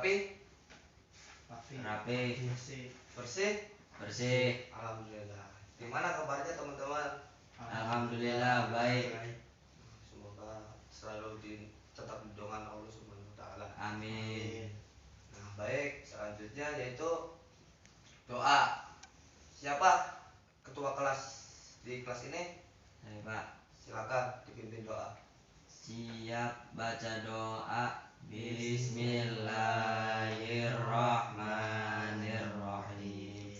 rapi? Rapi. Bersih? Alhamdulillah. Gimana kabarnya teman-teman? Alhamdulillah baik. Semoga selalu tetap didongeng Allah Subhanahu wa taala. Amin. Nah, baik, selanjutnya yaitu doa. Siapa ketua kelas di kelas ini? Saya Pak. Silakan dipimpin doa. Siap baca doa. Bismillahirrahmanirrahim.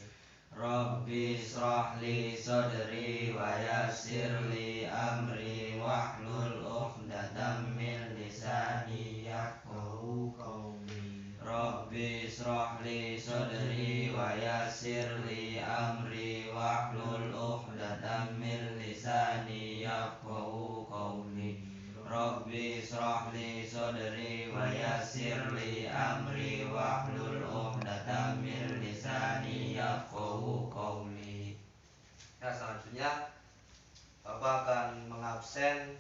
Rabbi shrahli sadri wa yassirli amri wahlul 'uqdatam min lisani yafqahu qawli. Rabbi shrahli sadri wa yassirli amri wahlul 'uqdatam min lisani yafqahu qawli. Rabbi shrahli sadri wa yassirli amri wahlul 'uqdatam min lisani yafqahu qawli. Ya, selanjutnya Bapak akan mengabsen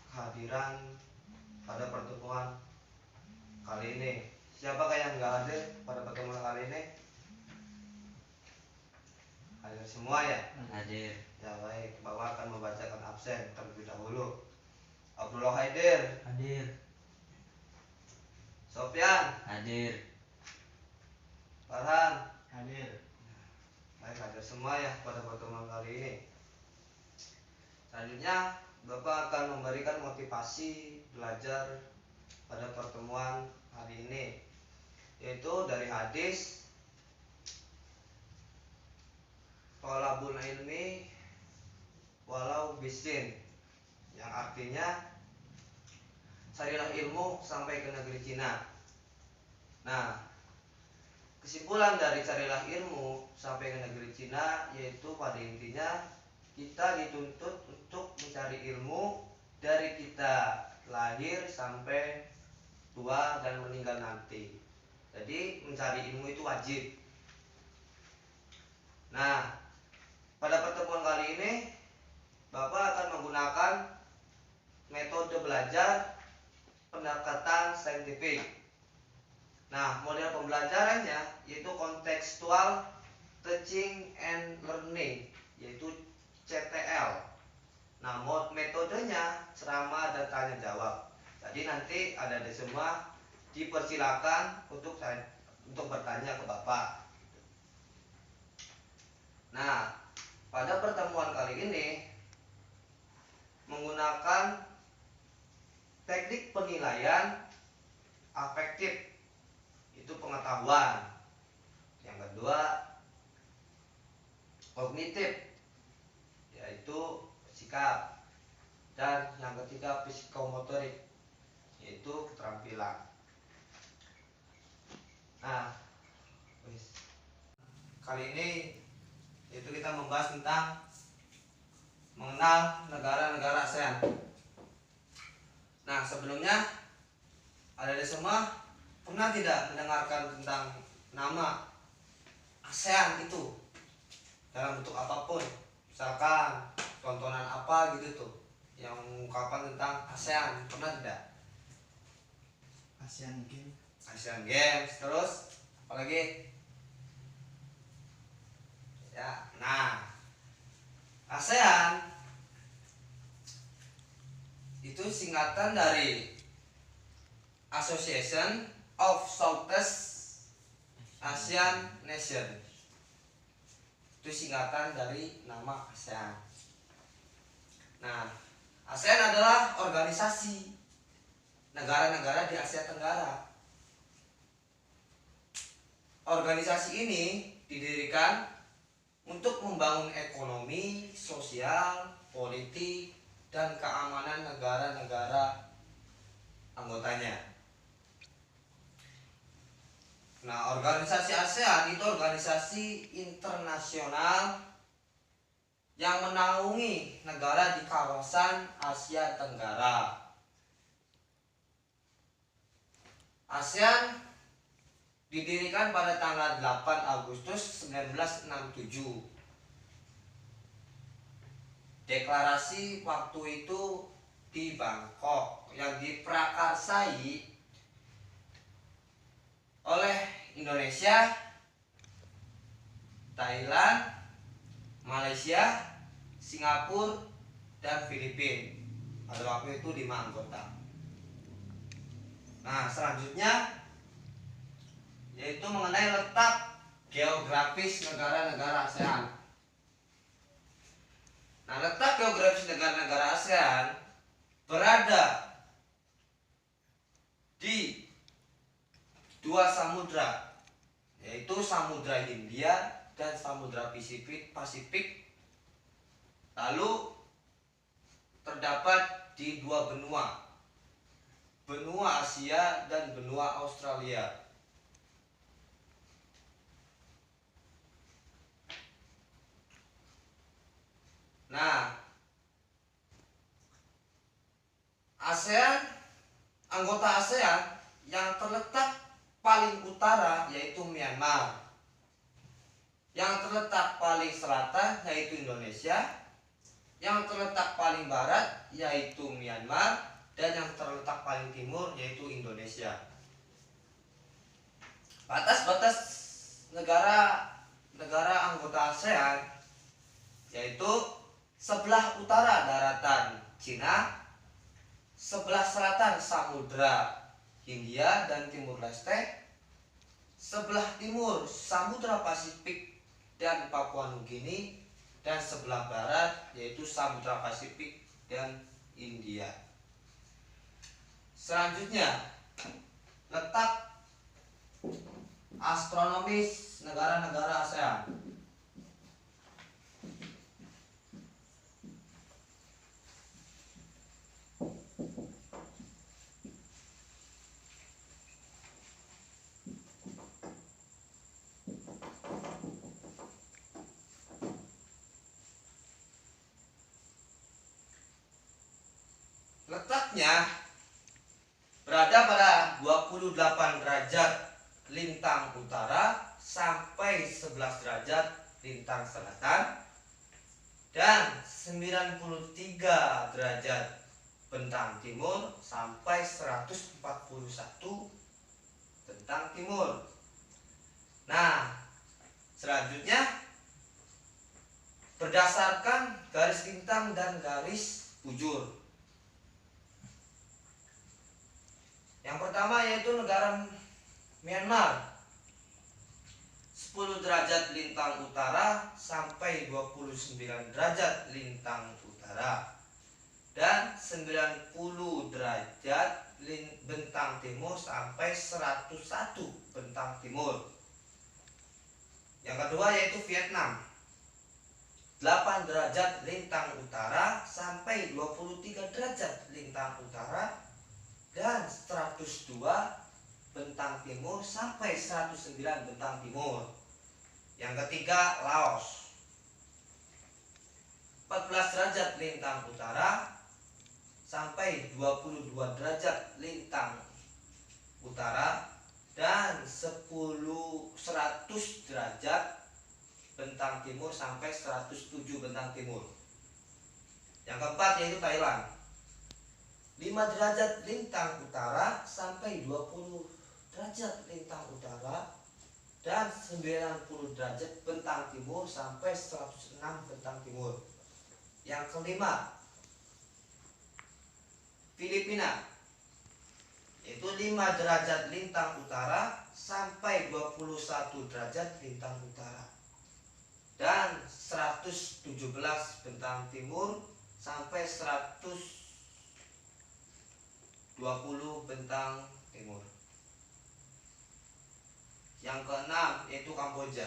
kehadiran pada pertemuan kali ini. Siapakah yang nggak hadir pada pertemuan kali ini? Hadir semua ya? Hadir. Ya baik, Bapak akan membacakan absen terlebih dahulu. Abdullah Haidir. Hadir. Sofyan. Hadir. Farhan. Hadir. Baik, hadir semua ya pada pertemuan kali ini. Selanjutnya Bapak akan memberikan motivasi belajar pada pertemuan hari ini, yaitu dari hadis thalabul ilmi walau bisin, yang artinya carilah ilmu sampai ke negeri Cina. Nah, kesimpulan dari carilah ilmu sampai ke negeri Cina yaitu pada intinya kita dituntut untuk mencari ilmu dari kita lahir sampai tua dan meninggal nanti. Jadi mencari ilmu itu wajib. Nah, pada pertemuan kali ini Bapak akan menggunakan metode belajar pendekatan saintifik. Nah, model pembelajarannya yaitu contextual teaching and learning, yaitu CTL. Nah, metodenya ceramah dan tanya jawab. Jadi nanti ada di semua dipersilakan untuk bertanya ke Bapak. Nah, pada pertemuan kali ini menggunakan teknik penilaian afektif, itu pengetahuan. Yang kedua kognitif, yaitu sikap. Dan yang ketiga psikomotorik, yaitu keterampilan. Nah, kali ini itu kita membahas tentang mengenal negara-negara ASEAN. Nah, sebelumnya ada di semua pernah tidak mendengarkan tentang nama ASEAN itu dalam bentuk apapun? Misalkan tontonan apa gitu tuh yang mengungkapkan tentang ASEAN, pernah tidak? Asian Games. Asian Games, terus apalagi? Ya, nah, ASEAN itu singkatan dari Association of Southeast Asian Nations. Itu singkatan dari nama ASEAN. Nah, ASEAN adalah organisasi negara-negara di Asia Tenggara. Organisasi ini didirikan untuk membangun ekonomi, sosial, politik, dan keamanan negara-negara anggotanya. Nah, organisasi ASEAN itu organisasi internasional yang menaungi negara di kawasan Asia Tenggara. ASEAN didirikan pada tanggal 8 Agustus 1967. Deklarasi waktu itu di Bangkok yang diprakarsai oleh Indonesia, Thailand, Malaysia, Singapura, dan Filipina. Pada waktu itu 5 anggota. Nah, selanjutnya yaitu mengenai letak geografis negara-negara ASEAN. Nah, letak geografis negara-negara ASEAN berada di 2 samudra, yaitu Samudra Hindia dan Samudra Pasifik. Lalu terdapat di 2 benua, benua Asia dan benua Australia. Nah, anggota ASEAN yang terletak paling utara yaitu Myanmar, yang terletak paling selatan yaitu Indonesia, yang terletak paling barat yaitu Myanmar, dan yang terletak paling timur yaitu Indonesia. Batas-batas negara anggota ASEAN yaitu sebelah utara daratan Cina, sebelah selatan Samudra Hindia dan Timur Leste, sebelah timur Samudra Pasifik dan Papua Nugini, dan sebelah barat yaitu Samudra Pasifik dan India. Selanjutnya, letak astronomis negara-negara ASEAN. Letaknya berada pada 28 derajat lintang utara sampai 11 derajat lintang selatan, dan 93 derajat bentang timur sampai 141 bentang timur. Nah, selanjutnya berdasarkan garis lintang dan garis bujur. Yang pertama yaitu negara Myanmar, 10 derajat lintang utara sampai 29 derajat lintang utara, dan 90 derajat bentang timur sampai 101 bentang timur. Yang kedua yaitu Vietnam, 8 derajat lintang utara sampai 23 derajat lintang utara, dan 102 bentang timur sampai 109 bentang timur. Yang ketiga Laos, 14 derajat lintang utara sampai 22 derajat lintang utara, dan 100 derajat bentang timur sampai 107 bentang timur. Yang keempat yaitu Thailand, 5 derajat lintang utara sampai 20 derajat lintang utara, dan 90 derajat bentang timur sampai 106 bentang timur. Yang kelima Filipina, yaitu 5 derajat lintang utara sampai 21 derajat lintang utara, dan 117 bentang timur sampai 120 bentang timur. Yang keenam yaitu Kamboja,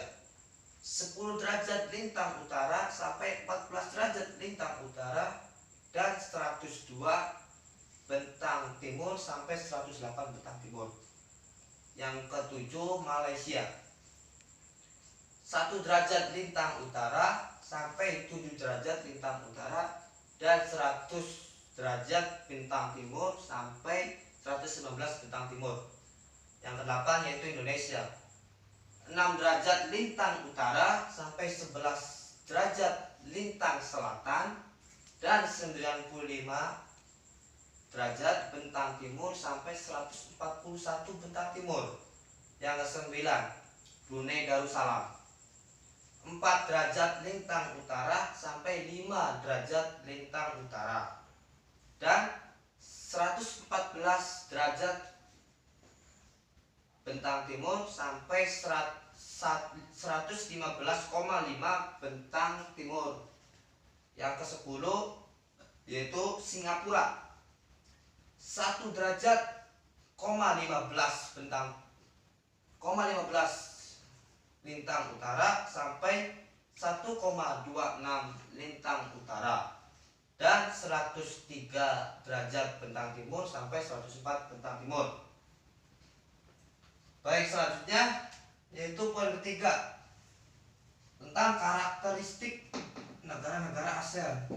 10 derajat lintang utara sampai 14 derajat lintang utara, dan 102 bentang timur sampai 108 bentang timur. Yang ketujuh Malaysia, 1 derajat lintang utara sampai 7 derajat lintang utara, dan 100 derajat bintang timur sampai 119 bintang timur. Yang kedelapan yaitu Indonesia, 6 derajat lintang utara sampai 11 derajat lintang selatan, dan 95 derajat bentang timur sampai 141 bentang timur. Yang ke-9, Brunei Darussalam. 4 derajat lintang utara sampai 5 derajat lintang utara. Dan 114 derajat bentang timur sampai 115,5 bentang timur. Yang ke-10 yaitu Singapura. 1 derajat, 15 bentang 15 lintang utara sampai 1,26 lintang utara. Dan 103 derajat bentang timur sampai 104 bentang timur. Baik, selanjutnya yaitu poin ketiga tentang karakteristik negara-negara ASEAN.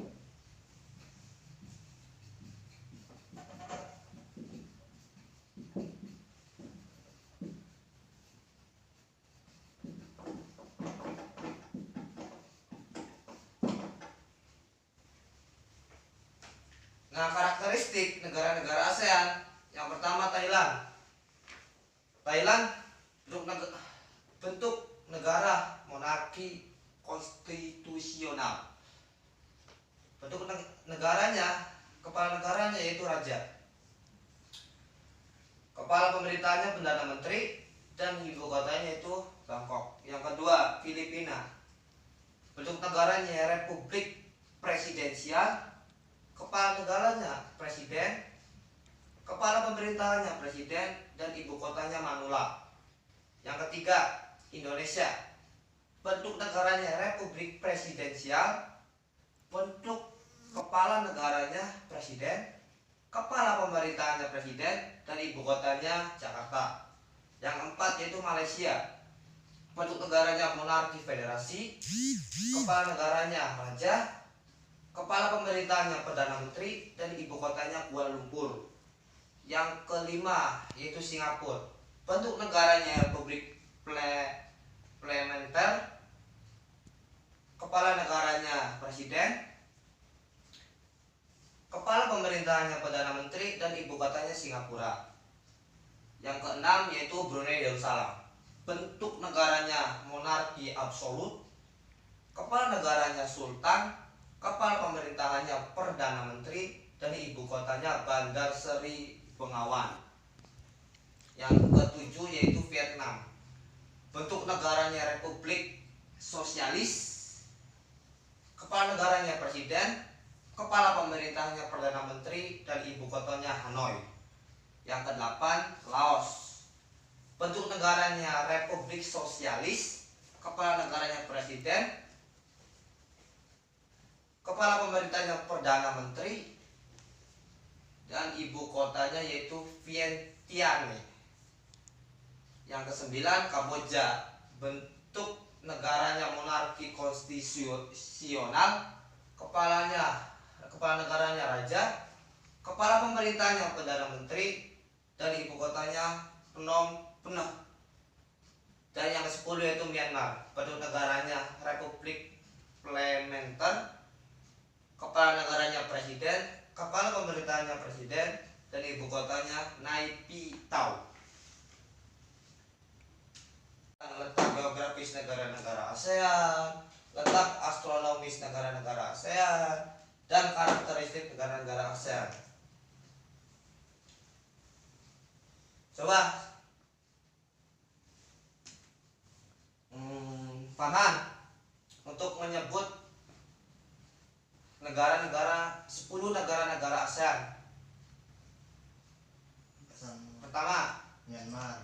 Nah, karakteristik negara-negara ASEAN. Yang pertama, Thailand. Thailand bentuk negara monarki konstitusional. Bentuk negaranya, kepala negaranya yaitu raja. Kepala pemerintahnya Perdana Menteri dan ibu kotanya yaitu Bangkok. Yang kedua, Filipina. Bentuk negaranya republik presidensial. Kepala negaranya presiden, kepala pemerintahannya presiden, dan ibu kotanya Manila. Yang ketiga, Indonesia. Bentuk negaranya republik presidensial. Bentuk kepala negaranya presiden, kepala pemerintahannya presiden, dan ibu kotanya Jakarta. Yang keempat yaitu Malaysia. Bentuk negaranya monarki federasi, kepala negaranya raja, kepala pemerintahnya Perdana Menteri, dan ibu kotanya Kuala Lumpur. Yang kelima yaitu Singapura. Bentuk negaranya republik parlementer, kepala negaranya presiden, kepala pemerintahannya Perdana Menteri, dan ibu kotanya Singapura. Yang keenam yaitu Brunei Darussalam. Bentuk negaranya monarki absolut, kepala negaranya sultan, kepala pemerintahannya Perdana Menteri, dan ibu kotanya Bandar Seri Begawan. Yang ketujuh yaitu Vietnam. Bentuk negaranya republik sosialis, kepala negaranya presiden, kepala pemerintahnya Perdana Menteri, dan ibu kotanya Hanoi. Yang kedelapan, Laos. Bentuk negaranya republik sosialis, kepala negaranya presiden, kepala pemerintahnya Perdana Menteri, dan ibu kotanya yaitu Vientiane. Yang kesembilan, Kamboja. Bentuk negaranya monarki konstitusional, kepala negaranya raja, kepala pemerintahnya Perdana Menteri, dan ibu kotanya Phnom Penh. Dan yang ke-10 yaitu Myanmar. Bentuk negaranya republik parlementer, kepala negaranya presiden, kepala pemerintahannya presiden, dan ibu kotanya Naypyidaw. Letak geografis negara-negara ASEAN, letak astronomis negara-negara ASEAN, dan karakteristik negara-negara ASEAN. Coba Farhan untuk menyebut 10 negara-negara ASEAN. Pertama, Myanmar,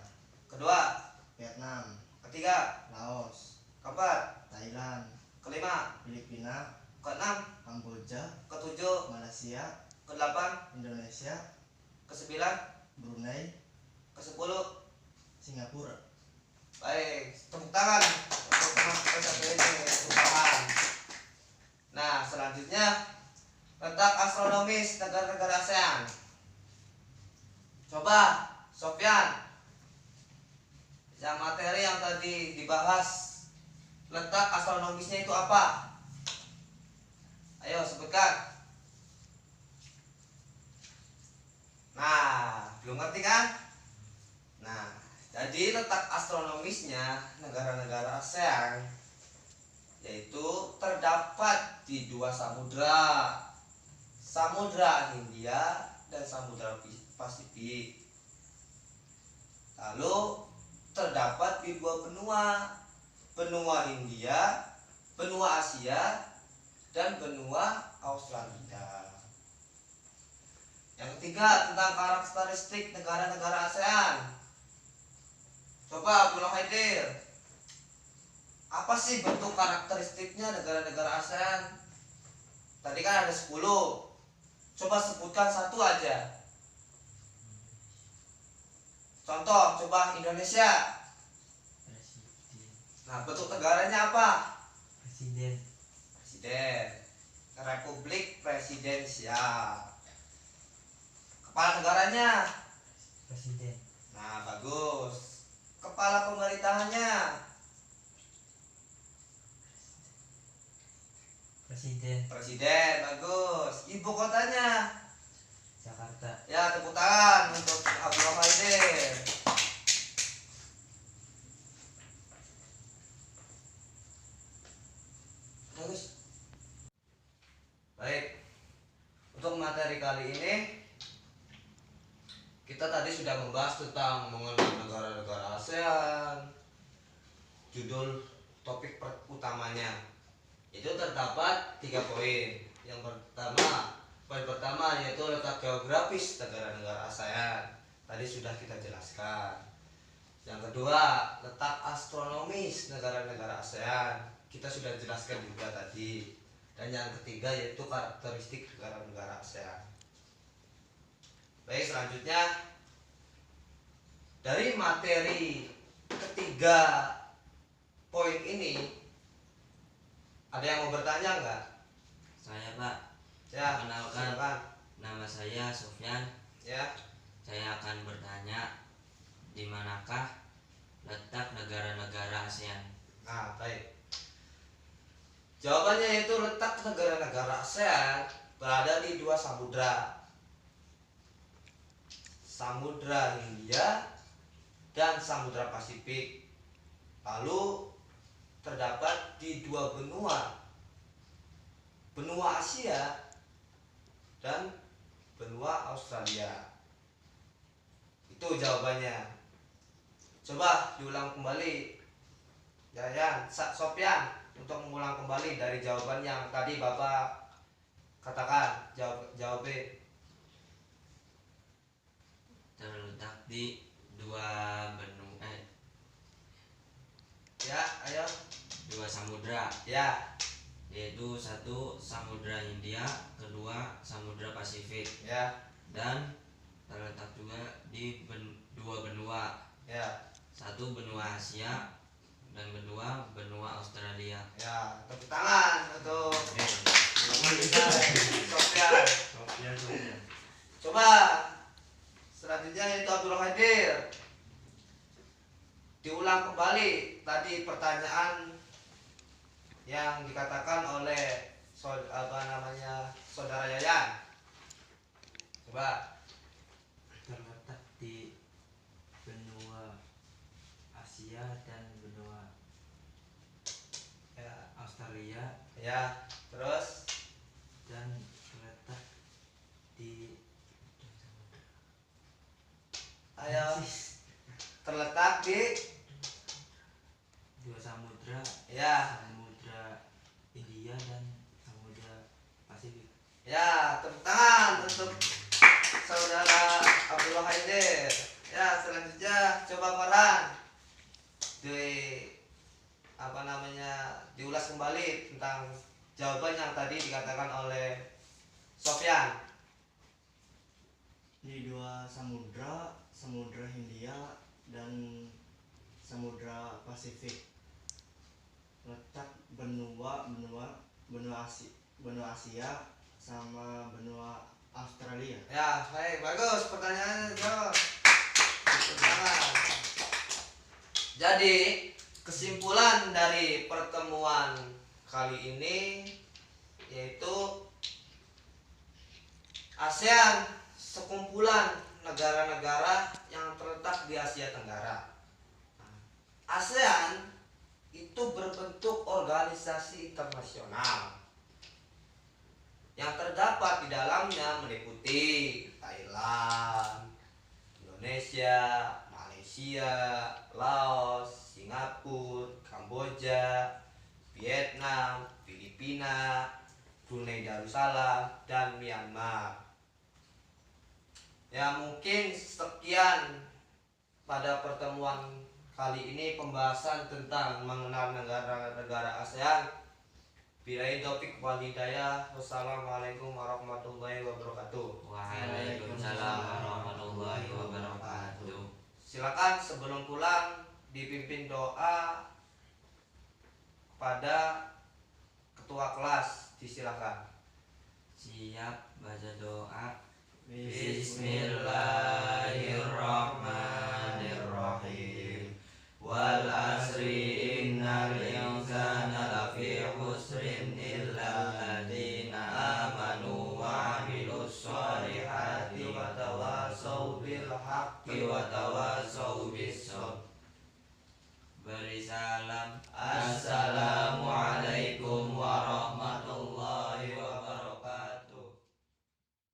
kedua, Vietnam, ketiga, Laos, keempat, Thailand, kelima, Filipina, keenam, Kamboja, ketujuh, Malaysia, kedelapan, Indonesia, kesembilan, Brunei, ke-10. Singapura. Baik, tepuk tangan untuk teman satu ini, tepuk tangan. Nah, selanjutnya letak astronomis negara-negara ASEAN. Coba Sofyan, yang materi yang tadi dibahas, letak astronomisnya itu apa? Ayo sebutkan. Nah, belum ngerti kan? Nah, Jadi letak astronomisnya negara-negara ASEAN yaitu terdapat di dua samudra, Samudra Hindia dan Samudra Pasifik. Lalu terdapat di dua benua, benua Hindia, benua Asia, dan benua Australia. Yang ketiga tentang karakteristik negara-negara ASEAN. Coba Abdullah Haidir, apa sih bentuk karakteristiknya negara-negara ASEAN? Tadi kan ada 10. Coba sebutkan satu aja. Contoh, coba Indonesia. Presiden. Nah, bentuk negaranya apa? Presiden. Presiden. Republik Presidensial. Kepala negaranya? Presiden. Nah, bagus. Kepala pemerintahannya? Presiden. Presiden, bagus. Ibu kotanya? Jakarta. Ya, tepuk tangan untuk Abdullah Haidir. Bagus. Baik. Untuk materi kali ini kita tadi sudah membahas tentang mengenal negara-negara ASEAN. Judul topik utamanya itu terdapat 3 poin. Yang pertama, poin pertama yaitu letak geografis negara-negara ASEAN. Tadi sudah kita jelaskan. Yang kedua, letak astronomis negara-negara ASEAN. Kita sudah jelaskan juga tadi. Dan yang ketiga yaitu karakteristik negara-negara ASEAN. Baik, selanjutnya dari materi ketiga poin ini ada yang mau bertanya nggak? Saya, Pak. Ya, Perkenalkan, silakan. nama saya Sofyan. Ya, Saya akan bertanya, di manakah letak negara-negara ASEAN? nah baik. Jawabannya yaitu letak negara-negara ASEAN berada di dua samudra, Samudra Hindia dan Samudra Pasifik. Lalu terdapat di dua benua, benua Asia dan benua Australia. Itu jawabannya. Coba diulang kembali, Yayan, Sofyan, untuk mengulang kembali dari jawaban yang tadi Bapak katakan. Jawab. Terletak di dua benua Ya, ayo. dua samudra, Ya, yaitu satu Samudra Hindia, kedua Samudra Pasifik, ya, dan terletak juga di dua benua, ya, satu benua Asia dan benua Australia. ya. Tepuk tangan untuk Sofyan. Coba selanjutnya itu Abdul Hadir. Diulang kembali tadi pertanyaan yang dikatakan oleh saudara Yayan. Coba. Terletak di benua Asia dan benua Ya, Australia, ya. Terus dan terletak di ayo terletak di dua samudra, ya, Samudra Hindia dan Samudra Pasifik. ya. Tepuk tangan untuk saudara Abdullah Haidir. Ya, selanjutnya coba Farhan diulas kembali tentang jawaban yang tadi dikatakan oleh Sofyan. Di dua samudra, Samudra Hindia dan Samudra Pasifik, letak benua Asia sama benua Australia. Ya, baik, bagus pertanyaannya, jawab. Tepuk tangan. Jadi kesimpulan dari pertemuan kali ini yaitu ASEAN sekumpulan negara-negara yang terletak di Asia Tenggara. ASEAN itu berbentuk organisasi internasional yang terdapat di dalamnya meliputi Thailand, Indonesia, Malaysia, Laos, Singapura, Kamboja, Vietnam, Filipina, Brunei Darussalam, dan Myanmar. Ya, mungkin sekian pada pertemuan kali ini pembahasan tentang mengenal negara-negara ASEAN. Billahi taufik wal hidayah. Wassalamualaikum warahmatullahi wabarakatuh. Waalaikumsalam warahmatullahi wabarakatuh. Silakan sebelum pulang dipimpin doa kepada ketua kelas, disilakan. Siap baca doa. Bismillahirrahmanirrahim.